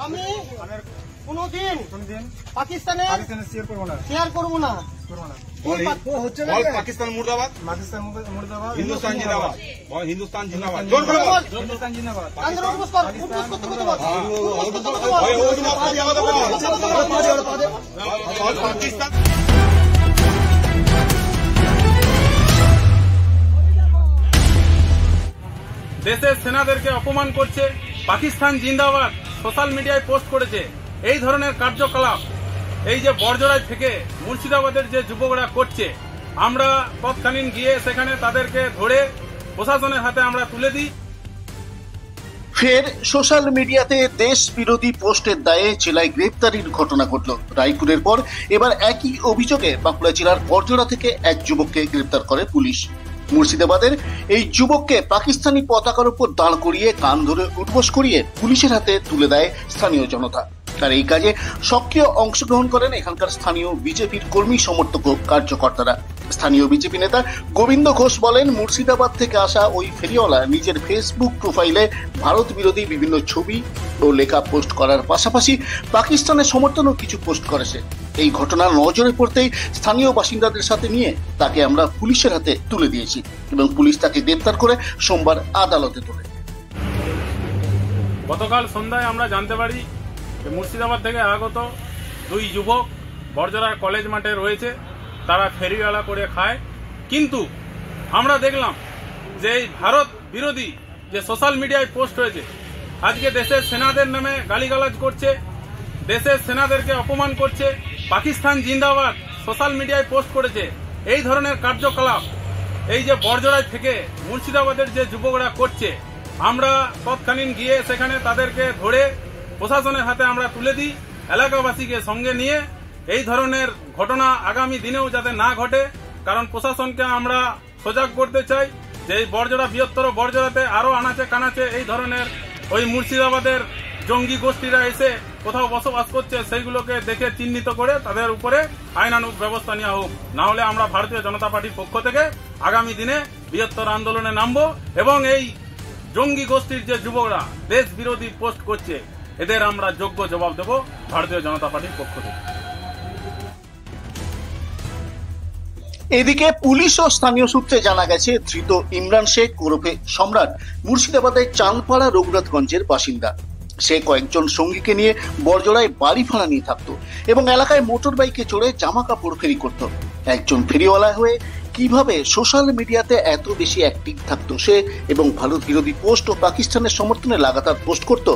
আমি কোনোদিন পাকিস্তানের শেয়ার করবো না। পাকিস্তান মুর্দাবাদ, হিন্দুস্তান জিন্দাবাদ, হিন্দুস্তান জিন্দাবাদ, হিন্দুস্তান জিন্দাবাদ। পাকিস্তান দেশের সেনাদেরকে অপমান করছে, পাকিস্তান জিন্দাবাদ সোশ্যাল মিডিয়ায় পোস্ট করেছে। এই ধরনের কার্যকলাপ এই যে বড়জোড়ায় থেকে মুর্শিদাবাদের যে যুবকরা করছে, আমরা তৎকালীন গিয়ে সেখানে তাদেরকে ধরে প্রশাসনের হাতে আমরা তুলে দিই। ফের সোশ্যাল মিডিয়াতে দেশ বিরোধী পোস্টের দায়ে জেলায় গ্রেপ্তারির ঘটনা ঘটল। রায়পুরের পর এবার একই অভিযোগে বাঁকুড়া জেলার বড়জোড়া থেকে এক যুবককে গ্রেপ্তার করে পুলিশ। মুর্শিদাবাদের এই যুবককে পাকিস্তানি পতাকার উপর দাঁড় করিয়ে কান ধরে উঠবোস করিয়ে পুলিশের হাতে তুলে দেয় স্থানীয় জনতা। আর এই কাজে সক্রিয় অংশগ্রহণ করেন এখানকার স্থানীয় বিজেপির কর্মী সমর্থক ও কার্যকর্তারা। স্থানীয় বিজেপি নেতা গোবিন্দ ঘোষ বলেন, মুর্শিদাবাদ থেকে আসা ওই ফেরিওয়ালা নিজের ফেসবুক প্রোফাইলে ভারত বিরোধী বিভিন্ন ছবি ও লেখা পোস্ট করার পাশাপাশি পাকিস্তানের সমর্থনও কিছু পোস্ট করেছে। এই ঘটনা নজরে পড়তেই স্থানীয় বাসিন্দাদের সাথে নিয়ে তাকে আমরা পুলিশের হাতে তুলে দিয়েছি এবং পুলিশ তাকে গ্রেপ্তার করে সোমবার আদালতে তোলে। গতকাল সন্ধ্যায় আমরা জানতে পারি যে মুর্শিদাবাদ থেকে আগত দুই যুবক বড়জোড়া কলেজ মাঠে রয়েছে, তারা ফেরিওয়ালা করে খায়। কিন্তু আমরা দেখলাম যে এই ভারত বিরোধী যে সোশ্যাল মিডিয়ায় পোস্ট হয়েছে, আজকে দেশের সেনাদের নামে গালিগালাজ করছে, দেশের সেনাদেরকে অপমান করছে, পাকিস্তান জিন্দাবাদ সোশ্যাল মিডিয়ায় পোস্ট করেছে। এই ধরনের কার্যকলাপ এই যে বড়জোড়ায় থেকে মুর্শিদাবাদের যে যুবকরা করছে, আমরা তৎকালীন গিয়ে সেখানে তাদেরকে ধরে প্রশাসনের হাতে আমরা তুলে দিই। এলাকাবাসীকে সঙ্গে নিয়ে এই ধরনের ঘটনা আগামী দিনেও যাতে না ঘটে, কারণ প্রশাসনকে আমরা সজাগ করতে চাই যে এই বড়জোড়া বৃহত্তর বড়জোড়াতে আরো আনাচে কানাচে এই ধরনের ওই মুর্শিদাবাদের জঙ্গি গোষ্ঠীরা এসে কোথাও বসবাস করছে, সেইগুলোকে দেখে চিহ্নিত করে তাদের উপরে আইনানুগ ব্যবস্থা নেওয়া হোক। না হলে আমরা ভারতীয় জনতা পার্টির পক্ষ থেকে আগামী দিনে বৃহত্তর আন্দোলনে নামবো এবং এই জঙ্গি গোষ্ঠীর যে যুবকরা দেশ বিরোধী পোস্ট করছে, এদের আমরা যোগ্য জবাব দেব ভারতীয় জনতা পার্টির পক্ষ থেকে। এদিকে পুলিশ ও স্থানীয় সূত্রে জানা গেছে, ধৃত ইমরান শেখ ওরফে সম্রাট মুর্শিদাবাদের চাঁদপাড়া রঘুনাথগঞ্জের বাসিন্দা। সে কয়েকজন সঙ্গীকে নিয়ে বড়জোড়ায় বাড়ি ভাড়া নিয়ে থাকতো এবং এলাকায় মোটর বাইকে চড়ে জামা কাপড় ফেরি করত। একজন ফেরিওয়ালা হয়ে কিভাবে সোশ্যাল মিডিয়াতে এত বেশি অ্যাক্টিভ থাকতো সে এবং ভারত বিরোধী পোস্ট ও পাকিস্তানের সমর্থনে লাগাতার পোস্ট করত,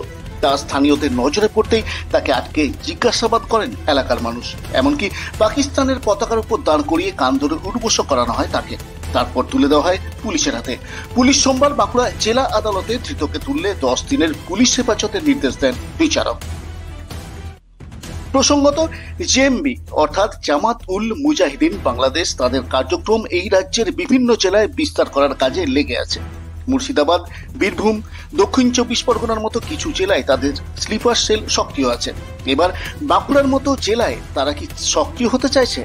তা স্থানীয়দের নজরে পড়তেই তাকে আটকে জিজ্ঞাসাবাদ করেন এলাকার মানুষ। এমনকি পাকিস্তানের পতাকার উপর দাঁড় করিয়ে কান ধরে উঠবোস করানো হয় তাকে, তারপর তুলে দেওয়া হয় পুলিশের হাতে। পুলিশ সোমবার বাঁকুড়া জেলা আদালতে ধৃতকে তুললে 10 দিনের পুলিশ হেফাজতের নির্দেশ দেন বিচারক। প্রসঙ্গত, জেএমবি অর্থাৎ জামাত উল মুজাহিদিন বাংলাদেশ তাদের কার্যক্রম এই রাজ্যের বিভিন্ন জেলায় বিস্তার করার কাজে লেগে আছে। মুর্শিদাবাদ, বীরভূম, দক্ষিণ 24 পরগনার মতো কিছু জেলায় তাদের স্লিপার সেল সক্রিয় আছে। এবার বাঁকুড়ার মতো জেলায় তারা কি সক্রিয় হতে চাইছে?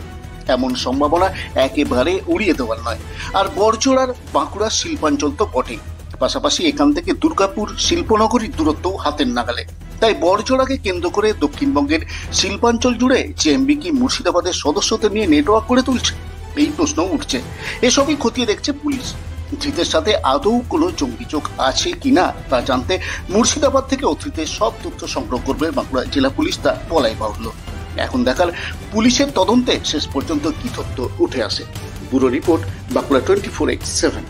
এমন সম্ভাবনা একেবারে উড়িয়ে দেওয়ার নয়। আর বড়জোড়ার বাঁকুড়ার শিল্পাঞ্চল তো বটেই, পাশাপাশি এখান থেকে দুর্গাপুর শিল্পনগরীর দূরত্ব হাতের নাগালে। তাই বড়জোড়াকে কেন্দ্র করে দক্ষিণবঙ্গের শিল্পাঞ্চল জুড়ে জেএমবি কি মুর্শিদাবাদের সদস্যদের নিয়ে নেটওয়ার্ক করে তুলছে? এই প্রশ্ন উঠছে। এসবই খতিয়ে দেখছে পুলিশ। ধৃতের সাথে আদৌ কোনো জঙ্গি চোখ আছে কিনা তা জানতে মুর্শিদাবাদ থেকে ধৃতের সব তথ্য সংগ্রহ করবে বাঁকুড়া জেলা পুলিশ, তা বলাই বাহুল্য। এখন দেখার পুলিশের তদন্তে শেষ পর্যন্ত কি তথ্য উঠে আসে। Bureau report, Bankura 24x7।